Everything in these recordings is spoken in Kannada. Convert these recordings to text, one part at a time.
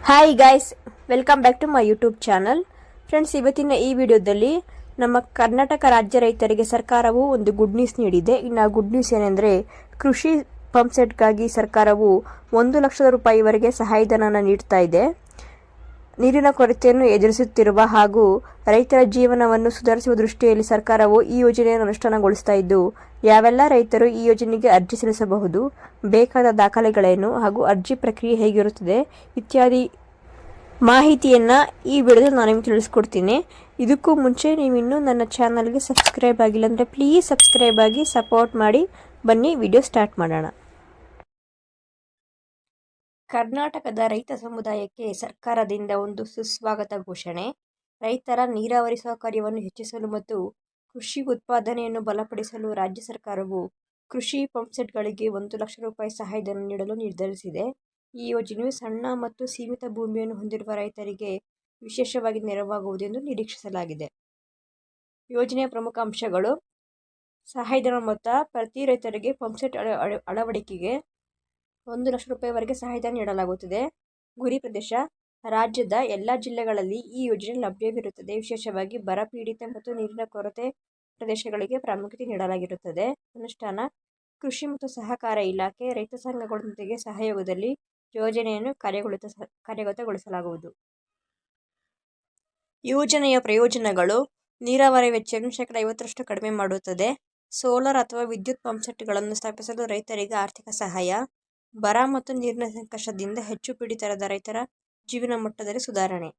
Hi guys, welcome back to my YouTube channel. Friends, ಇವತ್ತಿನ ಈ ವಿಡಿಯೋದಲ್ಲಿ ನಮ್ಮ ಕರ್ನಾಟಕ ರಾಜ್ಯ ರೈತರಿಗೆ ಸರ್ಕಾರವು ಒಂದು ಗುಡ್ ನ್ಯೂಸ್ ನೀಡಿದೆ. ಇನ್ನು ಆ ಗುಡ್ ನ್ಯೂಸ್ ಏನೆಂದರೆ, ಕೃಷಿ ಪಂಪ್ ಸೆಟ್ಗಾಗಿ ಸರ್ಕಾರವು 1,00,000 ರೂಪಾಯಿವರೆಗೆ ಸಹಾಯಧನ ನೀಡ್ತಾ ಇದೆ. ನೀರಿನ ಕೊರತೆಯನ್ನು ಎದುರಿಸುತ್ತಿರುವ ಹಾಗೂ ರೈತರ ಜೀವನವನ್ನು ಸುಧಾರಿಸುವ ದೃಷ್ಟಿಯಲ್ಲಿ ಸರ್ಕಾರವು ಈ ಯೋಜನೆಯನ್ನು ಅನುಷ್ಠಾನಗೊಳಿಸ್ತಾ ಇದ್ದು, ಯಾವೆಲ್ಲ ರೈತರು ಈ ಯೋಜನೆಗೆ ಅರ್ಜಿ ಸಲ್ಲಿಸಬಹುದು, ಬೇಕಾದ ದಾಖಲೆಗಳೇನು ಹಾಗೂ ಅರ್ಜಿ ಪ್ರಕ್ರಿಯೆ ಹೇಗಿರುತ್ತದೆ ಇತ್ಯಾದಿ ಮಾಹಿತಿಯನ್ನು ಈ ವಿಡಿಯೋದಲ್ಲಿ ನಾನು ನಿಮಗೆ ತಿಳಿಸ್ಕೊಡ್ತೀನಿ. ಇದಕ್ಕೂ ಮುಂಚೆ ನೀವು ಇನ್ನೂ ನನ್ನ ಚಾನಲ್ಗೆ ಸಬ್ಸ್ಕ್ರೈಬ್ ಆಗಿಲ್ಲ ಅಂದರೆ ಪ್ಲೀಸ್ ಸಬ್ಸ್ಕ್ರೈಬ್ ಆಗಿ ಸಪೋರ್ಟ್ ಮಾಡಿ. ಬನ್ನಿ ವಿಡಿಯೋ ಸ್ಟಾರ್ಟ್ ಮಾಡೋಣ. ಕರ್ನಾಟಕದ ರೈತ ಸಮುದಾಯಕ್ಕೆ ಸರ್ಕಾರದಿಂದ ಒಂದು ಸುಸ್ವಾಗತ ಘೋಷಣೆ. ರೈತರ ನೀರಾವರಿ ಸೌಕರ್ಯವನ್ನು ಹೆಚ್ಚಿಸಲು ಮತ್ತು ಕೃಷಿ ಉತ್ಪಾದನೆಯನ್ನು ಬಲಪಡಿಸಲು ರಾಜ್ಯ ಸರ್ಕಾರವು ಕೃಷಿ ಪಂಪ್ಸೆಟ್ಗಳಿಗೆ 1,00,000 ರೂಪಾಯಿ ಸಹಾಯಧನ ನೀಡಲು ನಿರ್ಧರಿಸಿದೆ. ಈ ಯೋಜನೆಯು ಸಣ್ಣ ಮತ್ತು ಸೀಮಿತ ಭೂಮಿಯನ್ನು ಹೊಂದಿರುವ ರೈತರಿಗೆ ವಿಶೇಷವಾಗಿ ನೆರವಾಗುವುದು ಎಂದು ನಿರೀಕ್ಷಿಸಲಾಗಿದೆ. ಯೋಜನೆಯ ಪ್ರಮುಖ ಅಂಶಗಳು: ಸಹಾಯಧನ ಮೊತ್ತ: ಪ್ರತಿ ರೈತರಿಗೆ ಪಂಪ್ಸೆಟ್ ಅಳವಡಿಕೆಗೆ 1,00,000 ರೂಪಾಯಿವರೆಗೆ ಸಹಾಯಧನ ನೀಡಲಾಗುತ್ತದೆ. ಗುರಿ ಪ್ರದೇಶ: ರಾಜ್ಯದ ಎಲ್ಲ ಜಿಲ್ಲೆಗಳಲ್ಲಿ ಈ ಯೋಜನೆ ಲಭ್ಯವಿರುತ್ತದೆ. ವಿಶೇಷವಾಗಿ ಬರಪೀಡಿತ ಮತ್ತು ನೀರಿನ ಕೊರತೆ ಪ್ರದೇಶಗಳಿಗೆ ಪ್ರಾಮುಖ್ಯತೆ ನೀಡಲಾಗಿರುತ್ತದೆ. ಅನುಷ್ಠಾನ: ಕೃಷಿ ಮತ್ತು ಸಹಕಾರ ಇಲಾಖೆ, ರೈತ ಸಂಘಗಳೊಂದಿಗೆ ಸಹಯೋಗದಲ್ಲಿ ಯೋಜನೆಯನ್ನು ಕಾರ್ಯಗತಗೊಳಿಸಲಾಗುವುದು. ಯೋಜನೆಯ ಪ್ರಯೋಜನಗಳು: ನೀರಾವರಿ ವೆಚ್ಚವನ್ನು 50% ಕಡಿಮೆ ಮಾಡುತ್ತದೆ. ಸೋಲಾರ್ ಅಥವಾ ವಿದ್ಯುತ್ ಪಂಪ್ಸೆಟ್ಗಳನ್ನು ಸ್ಥಾಪಿಸಲು ರೈತರಿಗೆ ಆರ್ಥಿಕ ಸಹಾಯ. ಬರ ಮತ್ತು ನೀರಿನ ಸಂಕಷ್ಟದಿಂದ ಹೆಚ್ಚು ಪೀಡಿತರಾದ ರೈತರ ಜೀವನ ಮಟ್ಟದಲ್ಲಿ ಸುಧಾರಣೆ.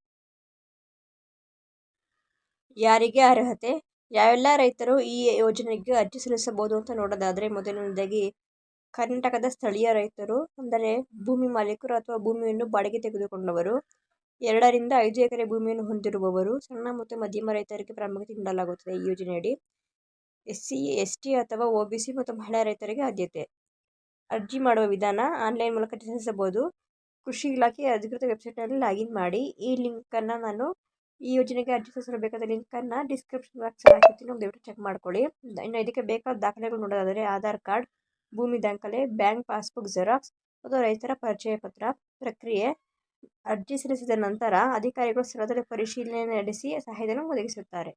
ಯಾರಿಗೆ ಅರ್ಹತೆ: ಯಾವೆಲ್ಲ ರೈತರು ಈ ಯೋಜನೆಗೆ ಅರ್ಜಿ ಸಲ್ಲಿಸಬಹುದು ಅಂತ ನೋಡೋದಾದರೆ, ಮೊದಲನೇದಾಗಿ ಕರ್ನಾಟಕದ ಸ್ಥಳೀಯ ರೈತರು, ಅಂದರೆ ಭೂಮಿ ಮಾಲೀಕರು ಅಥವಾ ಭೂಮಿಯನ್ನು ಬಾಡಿಗೆ ತೆಗೆದುಕೊಂಡವರು, 2 ರಿಂದ 5 ಎಕರೆ ಭೂಮಿಯನ್ನು ಹೊಂದಿರುವವರು, ಸಣ್ಣ ಮತ್ತು ಮಧ್ಯಮ ರೈತರಿಗೆ ಪ್ರಾಮುಖ್ಯತೆ ನೀಡಲಾಗುತ್ತದೆ. ಈ ಯೋಜನೆಯಡಿ SC, ST ಅಥವಾ OBC ಮತ್ತು ಮಹಿಳಾ ರೈತರಿಗೆ ಆದ್ಯತೆ. ಅರ್ಜಿ ಮಾಡುವ ವಿಧಾನ: ಆನ್ಲೈನ್ ಮೂಲಕ ಅರ್ಜಿ ಸಲ್ಲಿಸಬಹುದು. ಕೃಷಿ ಇಲಾಖೆಯ ಅಧಿಕೃತ ವೆಬ್ಸೈಟ್ನಲ್ಲಿ ಲಾಗಿನ್ ಮಾಡಿ. ಈ ಯೋಜನೆಗೆ ಅರ್ಜಿ ಸಲ್ಲಿಸಲು ಬೇಕಾದ ಲಿಂಕನ್ನು ಡಿಸ್ಕ್ರಿಪ್ಷನ್ ಬಾಕ್ಸಲ್ಲಿ ಹಾಕಿರ್ತೀನಿ, ದಯವಿಟ್ಟು ಚೆಕ್ ಮಾಡ್ಕೊಳ್ಳಿ. ಇನ್ನು ಇದಕ್ಕೆ ಬೇಕಾದ ದಾಖಲೆಗಳು ನೋಡೋದಾದರೆ, ಆಧಾರ್ ಕಾರ್ಡ್, ಭೂಮಿ ದಾಖಲೆ, ಬ್ಯಾಂಕ್ ಪಾಸ್ಬುಕ್ ಜೆರಾಕ್ಸ್ ಮತ್ತು ರೈತರ ಪರಿಚಯ ಪತ್ರ. ಪ್ರಕ್ರಿಯೆ: ಅರ್ಜಿ ಸಲ್ಲಿಸಿದ ನಂತರ ಅಧಿಕಾರಿಗಳು ಸ್ಥಳದಲ್ಲಿ ಪರಿಶೀಲನೆ ನಡೆಸಿ ಸಹಾಯಧನ ಒದಗಿಸುತ್ತಾರೆ.